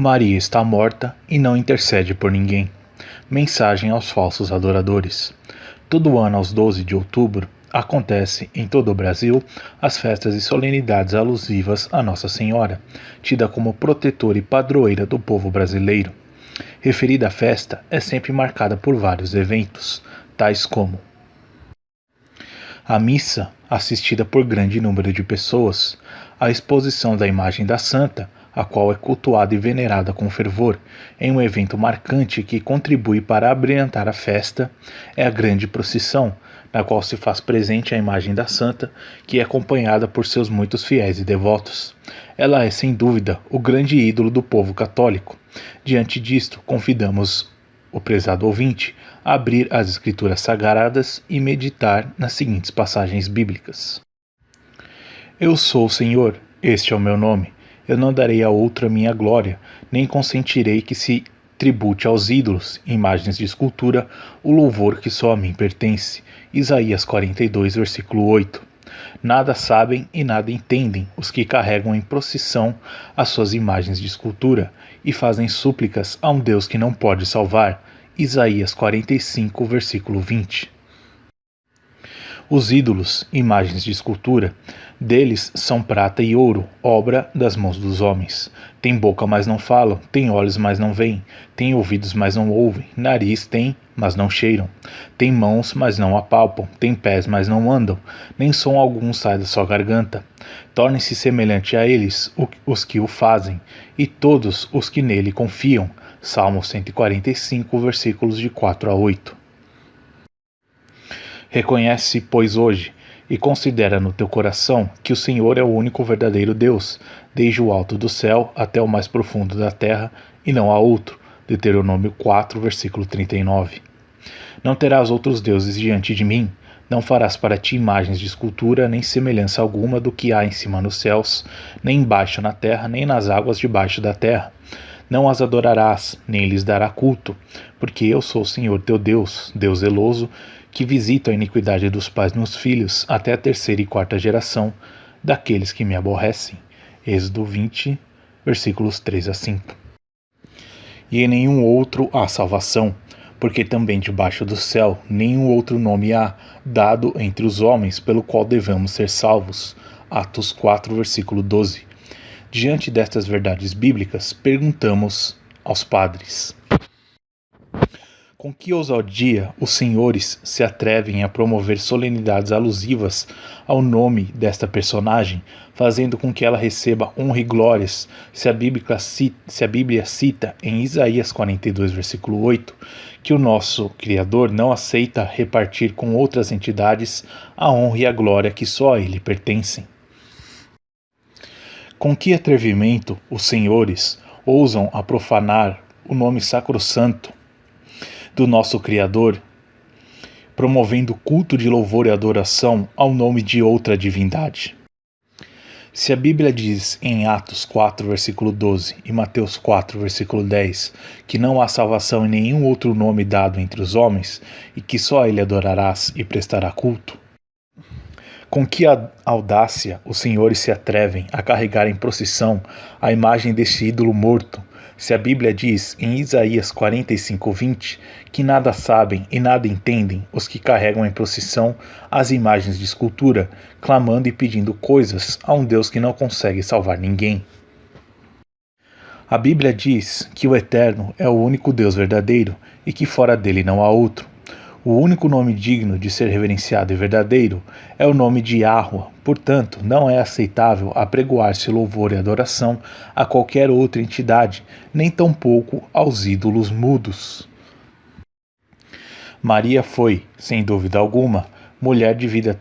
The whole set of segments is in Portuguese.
Maria está morta e não intercede por ninguém. Mensagem aos falsos adoradores. Todo ano, aos 12 de outubro, acontece em todo o Brasil as festas e solenidades alusivas a Nossa Senhora, tida como protetora e padroeira do povo brasileiro. Referida festa é sempre marcada por vários eventos, tais como a missa, assistida por grande número de pessoas, a exposição da imagem da santa, a qual é cultuada e venerada com fervor, em um evento marcante que contribui para abrilhantar a festa, é a grande procissão, na qual se faz presente a imagem da santa, que é acompanhada por seus muitos fiéis e devotos. Ela é, sem dúvida, o grande ídolo do povo católico. Diante disto, convidamos o prezado ouvinte a abrir as Escrituras Sagradas e meditar nas seguintes passagens bíblicas. Eu sou o Senhor, este é o meu nome. Eu não darei a outro a minha glória, nem consentirei que se tribute aos ídolos, imagens de escultura, o louvor que só a mim pertence. Isaías 42, versículo 8. Nada sabem e nada entendem os que carregam em procissão as suas imagens de escultura e fazem súplicas a um Deus que não pode salvar. Isaías 45, versículo 20. Os ídolos, imagens de escultura, deles são prata e ouro, obra das mãos dos homens. Tem boca, mas não falam, tem olhos, mas não veem, tem ouvidos, mas não ouvem, nariz tem, mas não cheiram, tem mãos, mas não apalpam, tem pés, mas não andam, nem som algum sai da sua garganta. Tornem-se semelhante a eles os que o fazem, e todos os que nele confiam. Salmo 145, versículos de 4 a 8. Reconhece, pois, hoje, e considera no teu coração que o Senhor é o único verdadeiro Deus, desde o alto do céu até o mais profundo da terra, e não há outro. Deuteronômio 4, versículo 39. Não terás outros deuses diante de mim, não farás para ti imagens de escultura, nem semelhança alguma do que há em cima nos céus, nem embaixo na terra, nem nas águas debaixo da terra. Não as adorarás, nem lhes dará culto, porque eu sou o Senhor teu Deus, Deus zeloso, que visito a iniquidade dos pais nos filhos até a terceira e quarta geração daqueles que me aborrecem. Êxodo 20, versículos 3 a 5. E em nenhum outro há salvação, porque também debaixo do céu nenhum outro nome há dado entre os homens pelo qual devemos ser salvos. Atos 4, versículo 12. Diante destas verdades bíblicas, perguntamos aos padres: com que ousadia os senhores se atrevem a promover solenidades alusivas ao nome desta personagem, fazendo com que ela receba honra e glórias, se a Bíblia cita em Isaías 42, versículo 8, que o nosso Criador não aceita repartir com outras entidades a honra e a glória que só a ele pertencem? Com que atrevimento os senhores ousam a profanar o nome sacrossanto do nosso Criador, promovendo culto de louvor e adoração ao nome de outra divindade? Se a Bíblia diz em Atos 4, versículo 12 e Mateus 4, versículo 10, que não há salvação em nenhum outro nome dado entre os homens e que só a ele adorarás e prestará culto, com que audácia os senhores se atrevem a carregar em procissão a imagem deste ídolo morto, se a Bíblia diz em Isaías 45, 20, que nada sabem e nada entendem os que carregam em procissão as imagens de escultura, clamando e pedindo coisas a um Deus que não consegue salvar ninguém? A Bíblia diz que o Eterno é o único Deus verdadeiro e que fora dele não há outro. O único nome digno de ser reverenciado e verdadeiro é o nome de Yahweh. Portanto, não é aceitável apregoar-se louvor e adoração a qualquer outra entidade, nem tampouco aos ídolos mudos. Maria foi, sem dúvida alguma, mulher de vida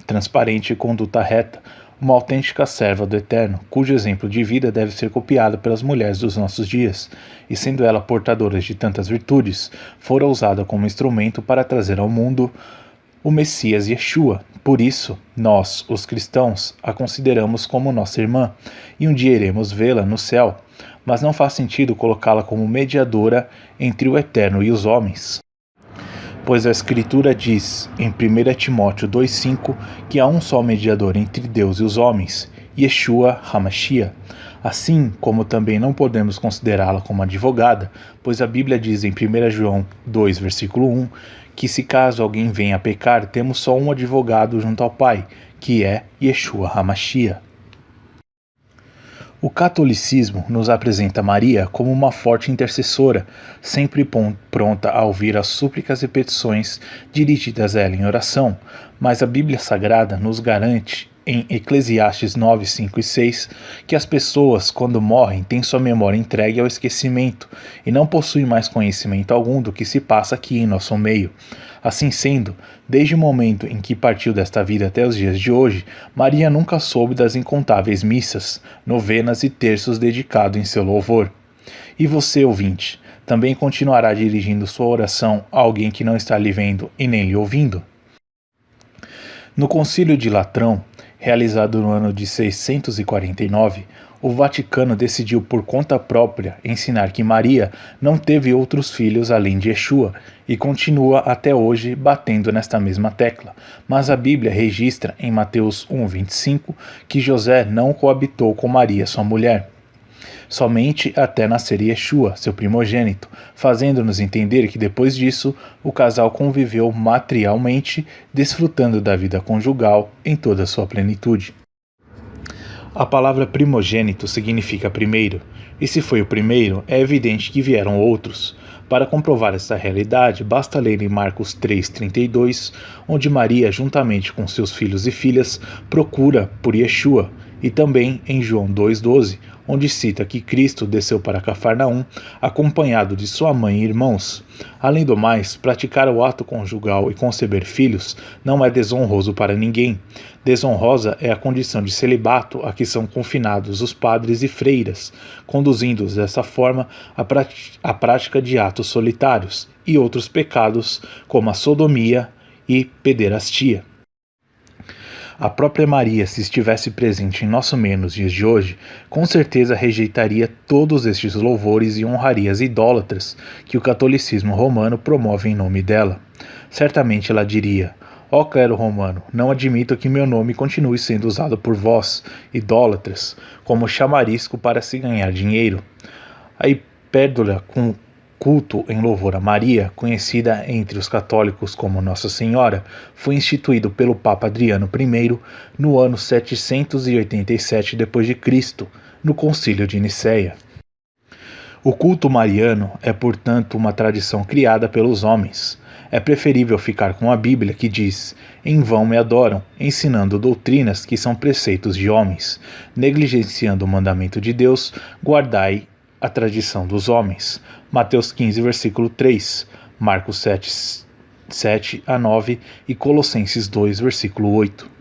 transparente e conduta reta, uma autêntica serva do Eterno, cujo exemplo de vida deve ser copiado pelas mulheres dos nossos dias, e sendo ela portadora de tantas virtudes, fora usada como instrumento para trazer ao mundo o Messias Yeshua. Por isso, nós, os cristãos, a consideramos como nossa irmã, e um dia iremos vê-la no céu, mas não faz sentido colocá-la como mediadora entre o Eterno e os homens. Pois a Escritura diz, em 1 Timóteo 2,5, que há um só mediador entre Deus e os homens, Yeshua HaMashiach. Assim como também não podemos considerá-la como advogada, pois a Bíblia diz em 1 João 2, versículo 1, que se caso alguém venha a pecar, temos só um advogado junto ao Pai, que é Yeshua HaMashiach. O catolicismo nos apresenta Maria como uma forte intercessora, sempre pronta a ouvir as súplicas e petições dirigidas a ela em oração, mas a Bíblia Sagrada nos garante, em Eclesiastes 9, 5 e 6, que as pessoas, quando morrem, têm sua memória entregue ao esquecimento e não possuem mais conhecimento algum do que se passa aqui em nosso meio. Assim sendo, desde o momento em que partiu desta vida até os dias de hoje, Maria nunca soube das incontáveis missas, novenas e terços dedicados em seu louvor. E você, ouvinte, também continuará dirigindo sua oração a alguém que não está lhe vendo e nem lhe ouvindo? No Concílio de Latrão, realizado no ano de 649, o Vaticano decidiu por conta própria ensinar que Maria não teve outros filhos além de Yeshua e continua até hoje batendo nesta mesma tecla, mas a Bíblia registra em Mateus 1,25 que José não coabitou com Maria, sua mulher, somente até nascer Yeshua, seu primogênito, fazendo-nos entender que depois disso o casal conviveu materialmente, desfrutando da vida conjugal em toda a sua plenitude. A palavra primogênito significa primeiro, e se foi o primeiro, é evidente que vieram outros. Para comprovar essa realidade, basta ler em Marcos 3,32, onde Maria, juntamente com seus filhos e filhas, procura por Yeshua, e também em João 2,12, onde cita que Cristo desceu para Cafarnaum, acompanhado de sua mãe e irmãos. Além do mais, praticar o ato conjugal e conceber filhos não é desonroso para ninguém. Desonrosa é a condição de celibato a que são confinados os padres e freiras, conduzindo-os dessa forma à prática de atos solitários e outros pecados, como a sodomia e pederastia. A própria Maria, se estivesse presente em nosso meio nos dias de hoje, com certeza rejeitaria todos estes louvores e honraria as idólatras que o catolicismo romano promove em nome dela. Certamente ela diria: ó clero romano, não admito que meu nome continue sendo usado por vós, idólatras, como chamarisco para se ganhar dinheiro. A hipérdula com culto em louvor a Maria, conhecida entre os católicos como Nossa Senhora, foi instituído pelo Papa Adriano I no ano 787 d.C., no Concílio de Nicéia. O culto mariano é, portanto, uma tradição criada pelos homens. É preferível ficar com a Bíblia, que diz: em vão me adoram, ensinando doutrinas que são preceitos de homens. Negligenciando o mandamento de Deus, guardai a tradição dos homens. Mateus 15, versículo 3, Marcos 7 a 9 e Colossenses 2, versículo 8.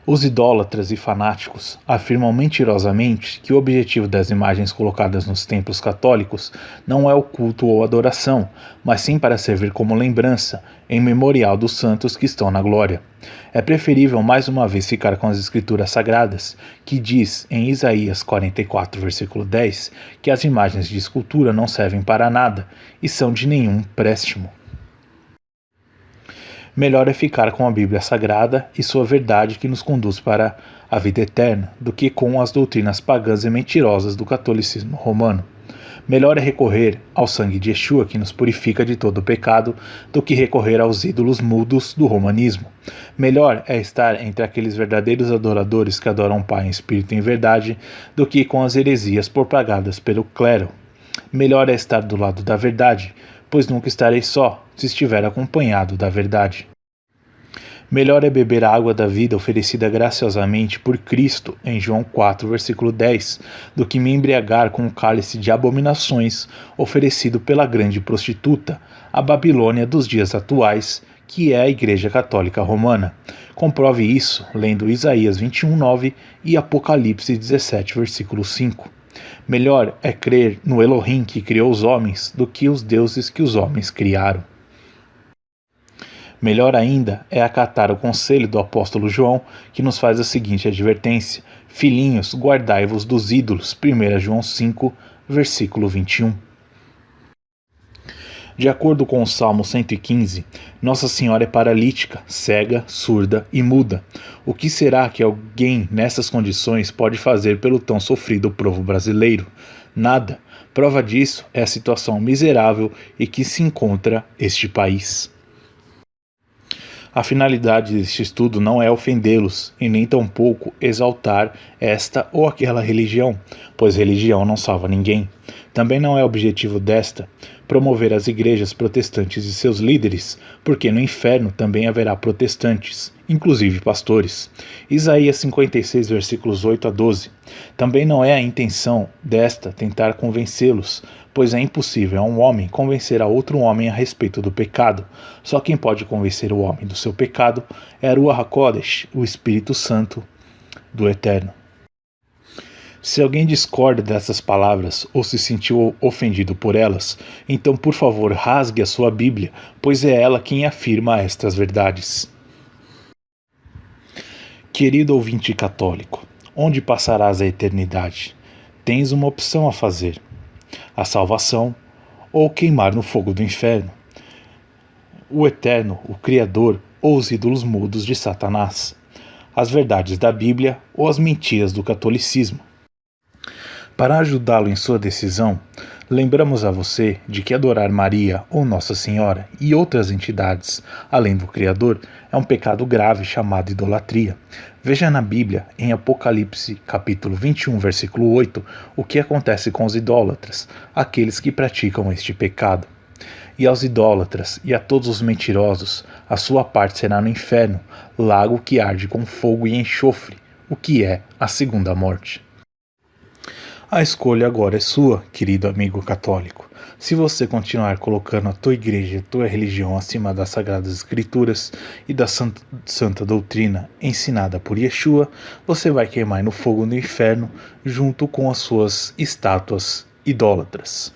Os idólatras e fanáticos afirmam mentirosamente que o objetivo das imagens colocadas nos templos católicos não é o culto ou adoração, mas sim para servir como lembrança, em memorial dos santos que estão na glória. É preferível mais uma vez ficar com as escrituras sagradas, que diz em Isaías 44, versículo 10, que as imagens de escultura não servem para nada e são de nenhum préstimo. Melhor é ficar com a Bíblia Sagrada e sua verdade que nos conduz para a vida eterna, do que com as doutrinas pagãs e mentirosas do catolicismo romano. Melhor é recorrer ao sangue de Yeshua, que nos purifica de todo o pecado, do que recorrer aos ídolos mudos do romanismo. Melhor é estar entre aqueles verdadeiros adoradores que adoram o Pai em espírito e em verdade, do que com as heresias propagadas pelo clero. Melhor é estar do lado da verdade, pois nunca estarei só, se estiver acompanhado da verdade. Melhor é beber a água da vida oferecida graciosamente por Cristo, em João 4, versículo 10, do que me embriagar com o cálice de abominações oferecido pela grande prostituta, a Babilônia dos dias atuais, que é a Igreja Católica Romana. Comprove isso lendo Isaías 21:9 e Apocalipse 17, versículo 5. Melhor é crer no Elohim que criou os homens do que os deuses que os homens criaram. Melhor ainda é acatar o conselho do apóstolo João, que nos faz a seguinte advertência: filhinhos, guardai-vos dos ídolos. 1 João 5, versículo 21. De acordo com o Salmo 115, Nossa Senhora é paralítica, cega, surda e muda. O que será que alguém nessas condições pode fazer pelo tão sofrido povo brasileiro? Nada. Prova disso é a situação miserável em que se encontra este país. A finalidade deste estudo não é ofendê-los e nem tampouco exaltar esta ou aquela religião, pois religião não salva ninguém. Também não é objetivo desta promover as igrejas protestantes e seus líderes, porque no inferno também haverá protestantes, inclusive pastores. Isaías 56, versículos 8 a 12. Também não é a intenção desta tentar convencê-los, pois é impossível a um homem convencer a outro homem a respeito do pecado. Só quem pode convencer o homem do seu pecado é a Ruach HaKodesh, o Espírito Santo do Eterno. Se alguém discorda dessas palavras ou se sentiu ofendido por elas, então por favor rasgue a sua Bíblia, pois é ela quem afirma estas verdades. Querido ouvinte católico, onde passarás a eternidade? Tens uma opção a fazer: a salvação ou queimar no fogo do inferno. O Eterno, o Criador ou os ídolos mudos de Satanás. As verdades da Bíblia ou as mentiras do catolicismo. Para ajudá-lo em sua decisão, lembramos a você de que adorar Maria ou Nossa Senhora e outras entidades, além do Criador, é um pecado grave chamado idolatria. Veja na Bíblia, em Apocalipse, capítulo 21, versículo 8, o que acontece com os idólatras, aqueles que praticam este pecado. E aos idólatras e a todos os mentirosos, a sua parte será no inferno, lago que arde com fogo e enxofre, o que é a segunda morte. A escolha agora é sua, querido amigo católico. Se você continuar colocando a tua igreja e a tua religião acima das Sagradas Escrituras e da santa doutrina ensinada por Yeshua, você vai queimar no fogo do inferno junto com as suas estátuas idólatras.